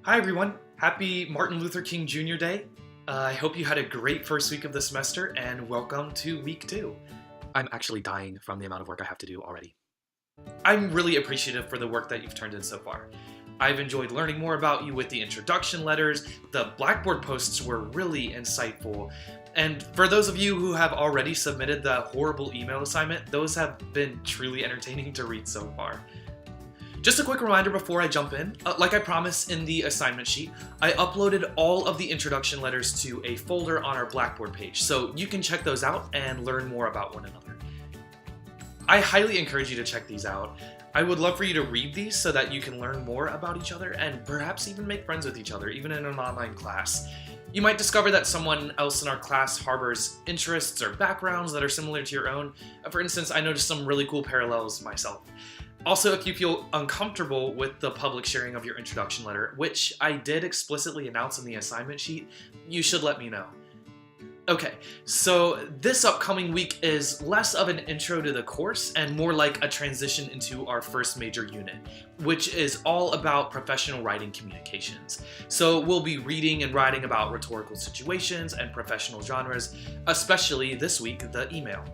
Hi everyone, happy Martin Luther King Jr. Day. I hope you had a great first week of the semester and welcome to week 2. I'm actually dying from the amount of work I have to do already. I'm really appreciative for the work that you've turned in so far. I've enjoyed learning more about you with the introduction letters, the Blackboard posts were really insightful, and for those of you who have already submitted the horrible email assignment, those have been truly entertaining to read so far. Just a quick reminder before I jump in, like I promised in the assignment sheet, I uploaded all of the introduction letters to a folder on our Blackboard page, so you can check those out and learn more about one another. I highly encourage you to check these out. I would love for you to read these so that you can learn more about each other and perhaps even make friends with each other, even in an online class. You might discover that someone else in our class harbors interests or backgrounds that are similar to your own. For instance, I noticed some really cool parallels myself. Also, if you feel uncomfortable with the public sharing of your introduction letter, which I did explicitly announce in the assignment sheet, you should let me know. Okay, so this upcoming week is less of an intro to the course and more like a transition into our first major unit, which is all about professional writing communications. So we'll be reading and writing about rhetorical situations and professional genres, especially this week, the email.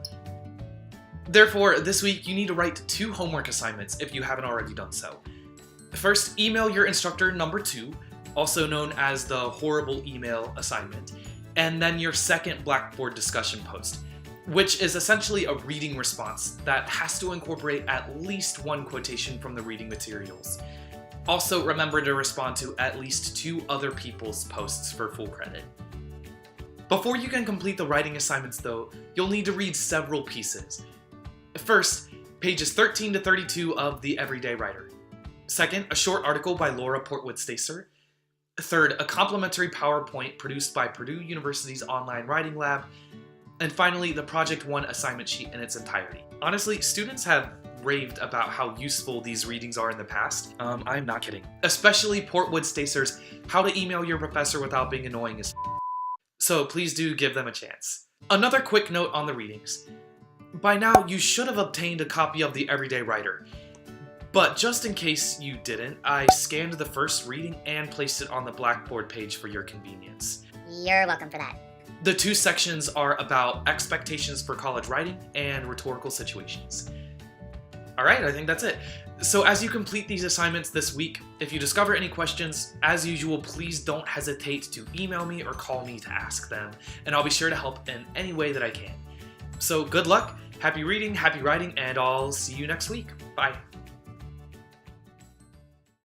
Therefore, this week you need to write 2 homework assignments if you haven't already done so. First, email your instructor number 2, also known as the horrible email assignment, and then your second Blackboard discussion post, which is essentially a reading response that has to incorporate at least 1 quotation from the reading materials. Also, remember to respond to at least 2 other people's posts for full credit. Before you can complete the writing assignments though, you'll need to read several pieces. First, pages 13 to 32 of The Everyday Writer. Second, a short article by Laura Portwood Stacer. Third, a complimentary PowerPoint produced by Purdue University's online writing lab. And finally, the Project 1 assignment sheet in its entirety. Honestly, students have raved about how useful these readings are in the past. I'm not kidding. Especially Portwood Stacer's How to Email Your Professor Without Being Annoying is so please do give them a chance. Another quick note on the readings. By now, you should have obtained a copy of The Everyday Writer. But just in case you didn't, I scanned the first reading and placed it on the Blackboard page for your convenience. You're welcome for that. The 2 sections are about expectations for college writing and rhetorical situations. Alright, I think that's it. So as you complete these assignments this week, if you discover any questions, as usual, please don't hesitate to email me or call me to ask them, and I'll be sure to help in any way that I can. So good luck, happy reading, happy writing, and I'll see you next week. Bye.